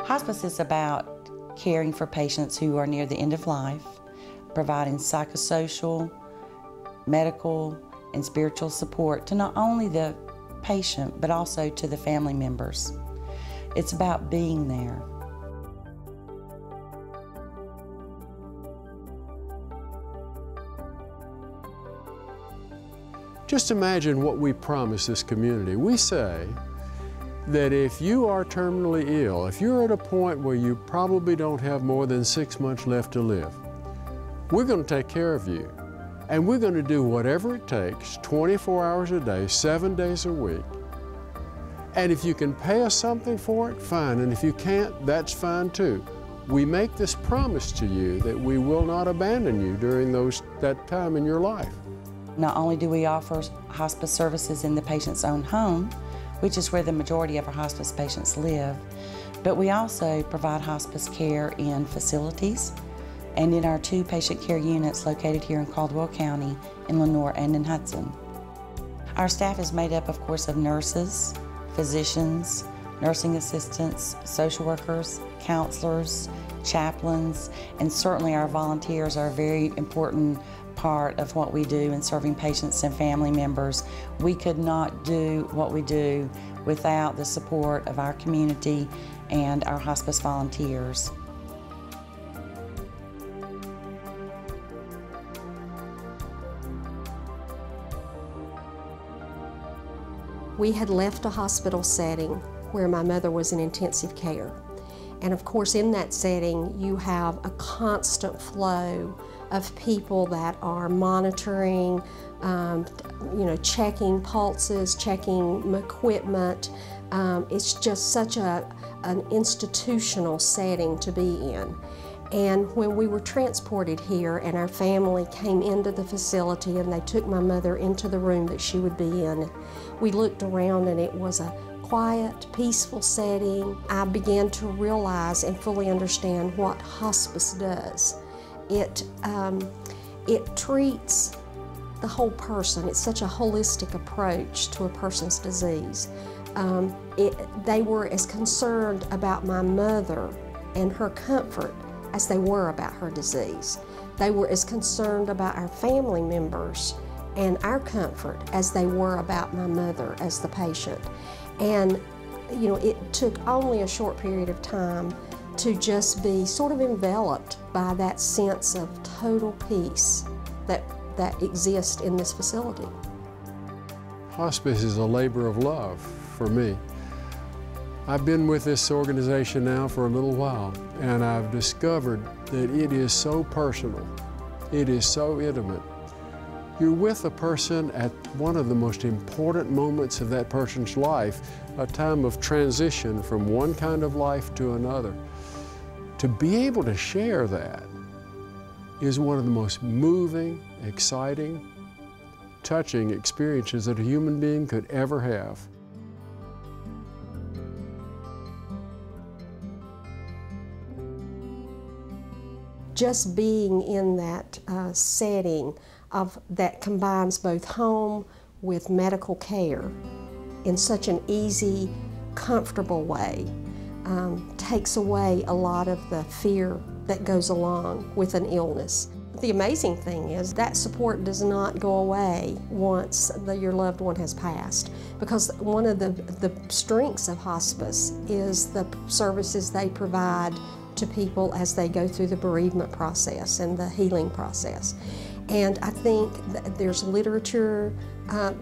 Hospice is about caring for patients who are near the end of life, providing psychosocial, medical, and spiritual support to not only the patient, but also to the family members. It's about being there. Just imagine what we promise this community. We say that if you are terminally ill, if you're at a point where you probably don't have more than 6 months left to live, we're going to take care of you. And we're going to do whatever it takes, 24 hours a day, 7 days a week. And if you can pay us something for it, fine. And if you can't, that's fine too. We make this promise to you that we will not abandon you during that time in your life. Not only do we offer hospice services in the patient's own home, which is where the majority of our hospice patients live, but we also provide hospice care in facilities and in our 2 patient care units located here in Caldwell County, in Lenoir and in Hudson. Our staff is made up, of course, of nurses, physicians, nursing assistants, social workers, counselors, chaplains, and certainly our volunteers are a very important part of what we do in serving patients and family members. We could not do what we do without the support of our community and our hospice volunteers. We had left a hospital setting where my mother was in intensive care. And of course, in that setting, you have a constant flow of people that are monitoring, checking pulses, checking equipment. It's just such an institutional setting to be in. And when we were transported here and our family came into the facility and they took my mother into the room that she would be in, we looked around and it was a quiet, peaceful setting. I began to realize and fully understand what hospice does. It treats the whole person. It's such a holistic approach to a person's disease. They were as concerned about my mother and her comfort as they were about her disease. They were as concerned about our family members and our comfort as they were about my mother as the patient. And it took only a short period of time to just be sort of enveloped by that sense of total peace that exists in this facility. Hospice is a labor of love for me. I've been with this organization now for a little while, and I've discovered that it is so personal. It is so intimate. You're with a person at one of the most important moments of that person's life, a time of transition from one kind of life to another. To be able to share that is one of the most moving, exciting, touching experiences that a human being could ever have. Just being in that setting that combines both home with medical care in such an easy, comfortable way takes away a lot of the fear that goes along with an illness. The amazing thing is that support does not go away once your loved one has passed, because one of the strengths of hospice is the services they provide to people as they go through the bereavement process and the healing process. And I think that there's literature,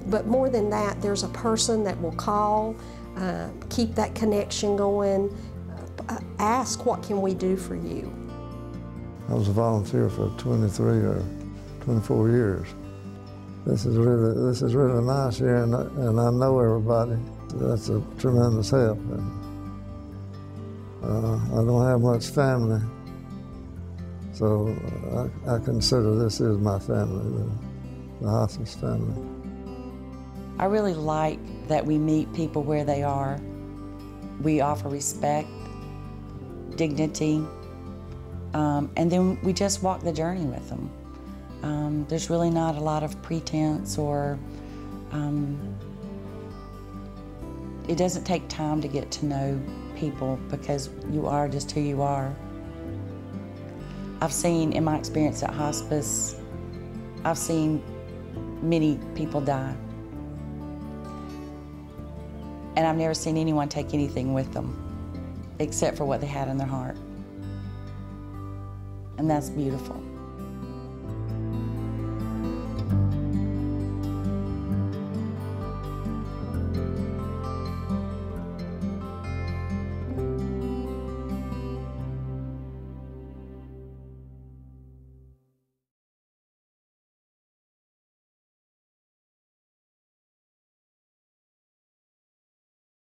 but more than that, there's a person that will call, keep that connection going, ask, what can we do for you? I was a volunteer for 23 or 24 years. This is really nice here, and I know everybody. That's a tremendous help. I don't have much family, so I consider this is my family, the hospice family. I really like that we meet people where they are. We offer respect, dignity, and then we just walk the journey with them. There's really not a lot of pretense, or it doesn't take time to get to know people because you are just who you are. I've seen, in my experience at hospice, I've seen many people die. And I've never seen anyone take anything with them except for what they had in their heart. And that's beautiful.